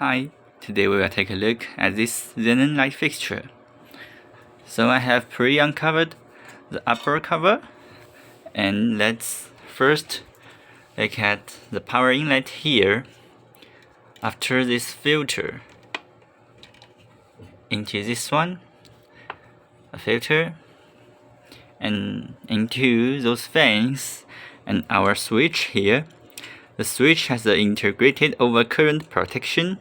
Hi, today we will take a look at this Xenon light fixture. So I have pre-uncovered the upper cover, and let's first look at the power inlet here. After this filter into this one, a filter, and into those fans, and our switch here. The switch has the integrated overcurrent protection.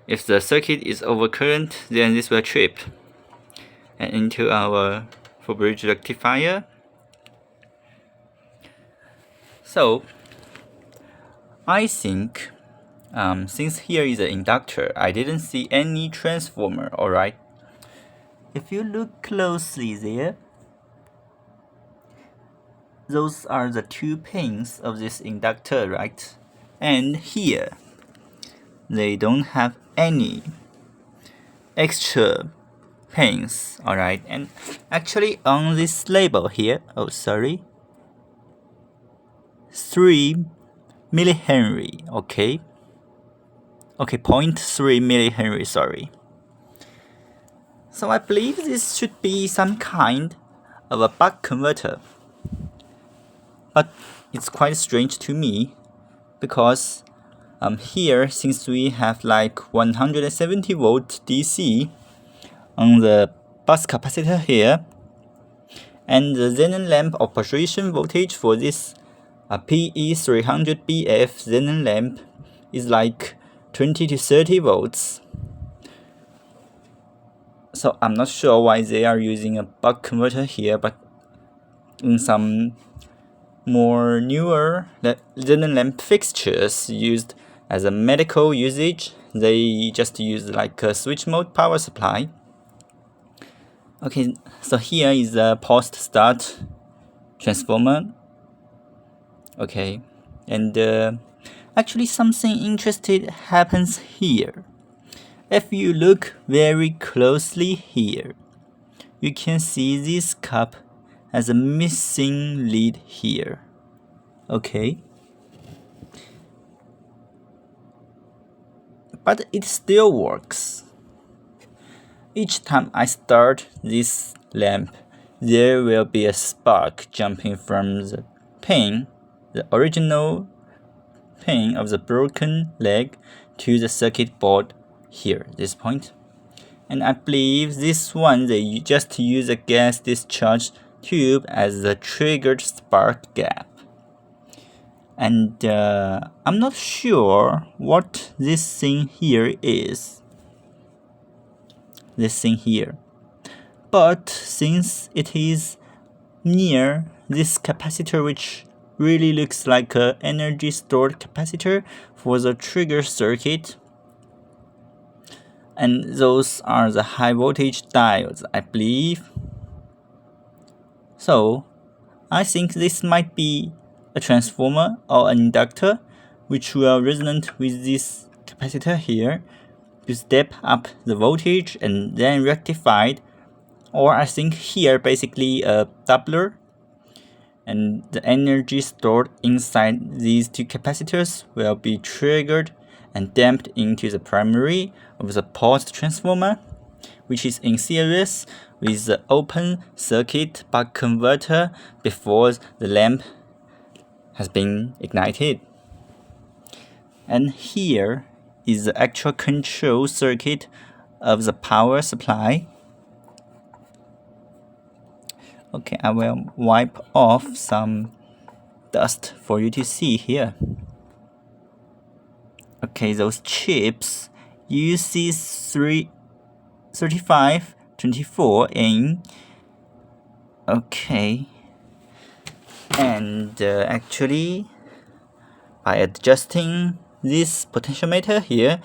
If the circuit is overcurrent, then this will trip. And into our full bridge rectifier. So I think since here is an inductor, I didn't see any transformer, alright? If you look closely there, those are the two pins of this inductor, right? And here, they don't have any extra pins, alright? And actually on this label here, 3 millihenry, okay? Okay, 0.3 millihenry, sorry. So I believe this should be some kind of a buck converter. But it's quite strange to me because here, since we have like 170 volt DC on the bus capacitor here, and the Xenon lamp operation voltage for this PE300BF Xenon lamp is like 20 to 30 volts. So I'm not sure why they are using a buck converter here, but in some more newer Xenon lamp fixtures used as a medical usage, they just use like a switch mode power supply. Okay, so here is a post start transformer. Okay, and actually something interesting happens here. If you look very closely here, you can see this cup has a missing lead here. Okay, but it still works. Each time I start this lamp, there will be a spark jumping from the pin, the original pin of the broken leg, to the circuit board here, this point. And I believe this one they just use a gas discharge tube as the triggered spark gap. And I'm not sure what this thing here is. This thing here. But since it is near this capacitor, which really looks like an energy stored capacitor for the trigger circuit, and those are the high voltage diodes, I believe. So I think this might be a transformer or an inductor which will resonate with this capacitor here to step up the voltage and then rectified. Or I think here basically a doubler, and the energy stored inside these two capacitors will be triggered and damped into the primary of the post transformer, which is in series with the open circuit buck converter before the lamp has been ignited. And here is the actual control circuit of the power supply. Okay, I will wipe off some dust for you to see here. Okay, those chips UC3524 in. Okay, and actually by adjusting this potentiometer here,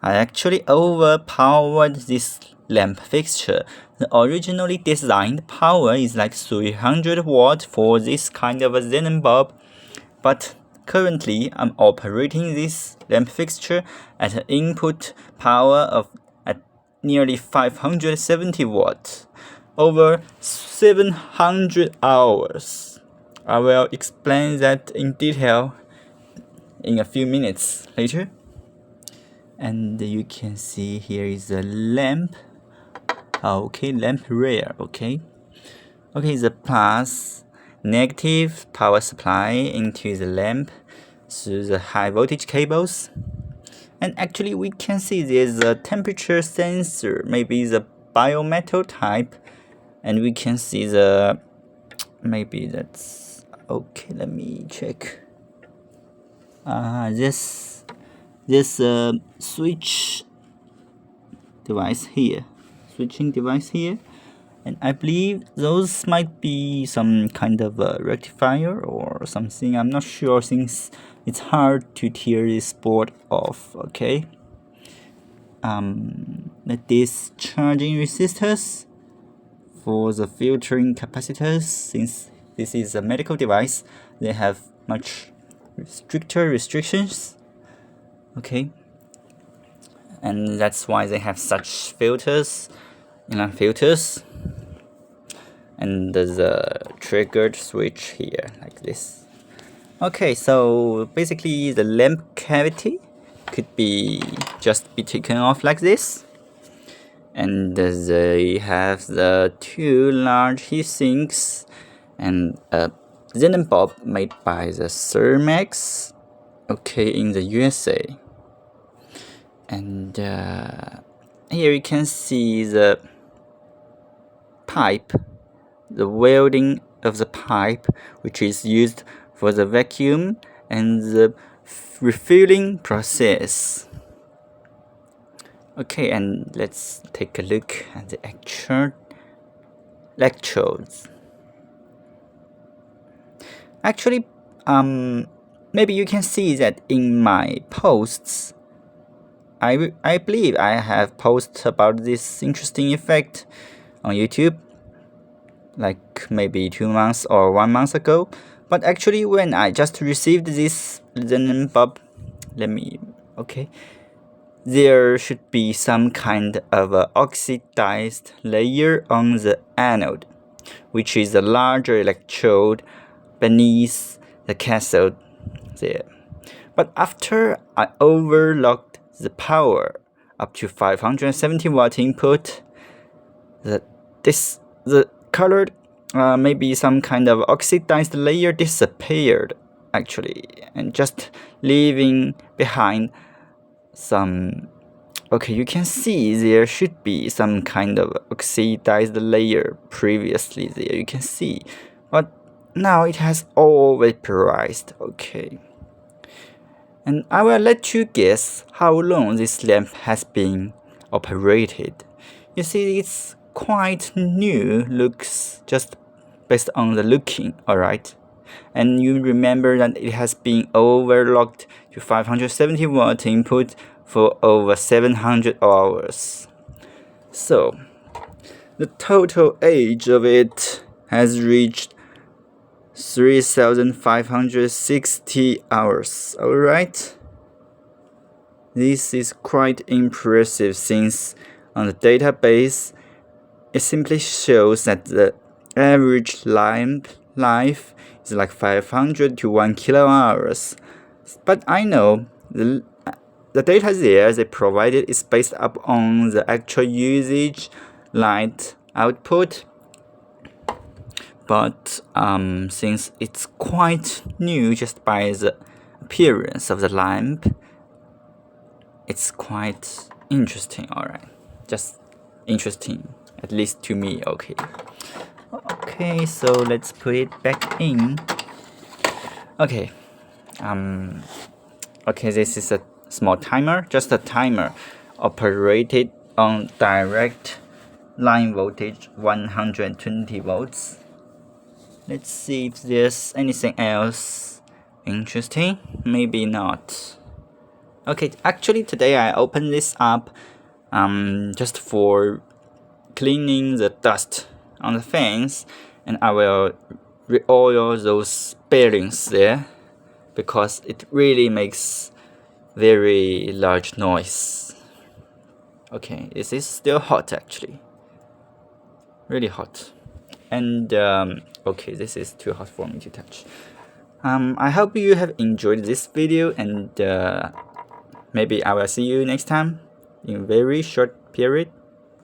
I actually overpowered this lamp fixture. The originally designed power is like 300 watt for this kind of a Xenon bulb, but currently I'm operating this lamp fixture at an input power of at nearly 570 watts over 700 hours. I will explain that in detail in a few minutes later. And you can see here is a lamp. Okay, lamp rear. Okay, the plus negative power supply into the lamp through the high voltage cables. And actually we can see there's a temperature sensor, maybe the biometal type, and we can see the, maybe that's okay, let me check. This switching device here, and I believe those might be some kind of a rectifier or something. I'm not sure since it's hard to tear this board off. Okay. Let these charging resistors for the filtering capacitors, since this is a medical device, they have much stricter restrictions. Okay. And that's why they have such filters, filters. And there's a triggered switch here, like this. Okay, so basically the lamp cavity could be just be taken off like this. And they have the two large heat sinks and a Xenon bulb made by the Thermax, okay, in the USA. And here you can see the pipe, the welding of the pipe, which is used for the vacuum and the refilling process. Okay, and let's take a look at the actual electrodes. Actually, maybe you can see that in my posts, I believe I have posted about this interesting effect on YouTube, like maybe 2 months or 1 month ago. But actually, when I just received this Xenon bulb, there should be some kind of a oxidized layer on the anode, which is a larger electrode beneath the cathode there. But after I overlocked the power up to 570 watt input, the colored maybe some kind of oxidized layer disappeared actually, and just leaving behind some, okay, you can see there should be some kind of oxidized layer previously there, you can see, but now it has all vaporized. Okay, and I will let you guess how long this lamp has been operated. You see, it's quite new, looks just based on the looking, alright? And you remember that it has been overlocked to 570 watt input for over 700 hours. So, the total age of it has reached 3,560 hours, alright? This is quite impressive since on the database it simply shows that the average lamp life is like 500 to 1 kWh. But I know the data there they provided is based upon the actual usage light output. But since it's quite new just by the appearance of the lamp, it's quite interesting, alright? Just interesting, at least to me, okay. Okay, so let's put it back in. Okay, this is a small timer, just a timer operated on direct line voltage 120 volts. Let's see if there's anything else interesting. Maybe not. Okay, actually today I opened this up just for cleaning the dust on the fans, and I will re-oil those bearings there because it really makes very large noise. Okay, this is still hot actually, really hot. And okay, this is too hot for me to touch. I hope you have enjoyed this video, and maybe I will see you next time in very short period.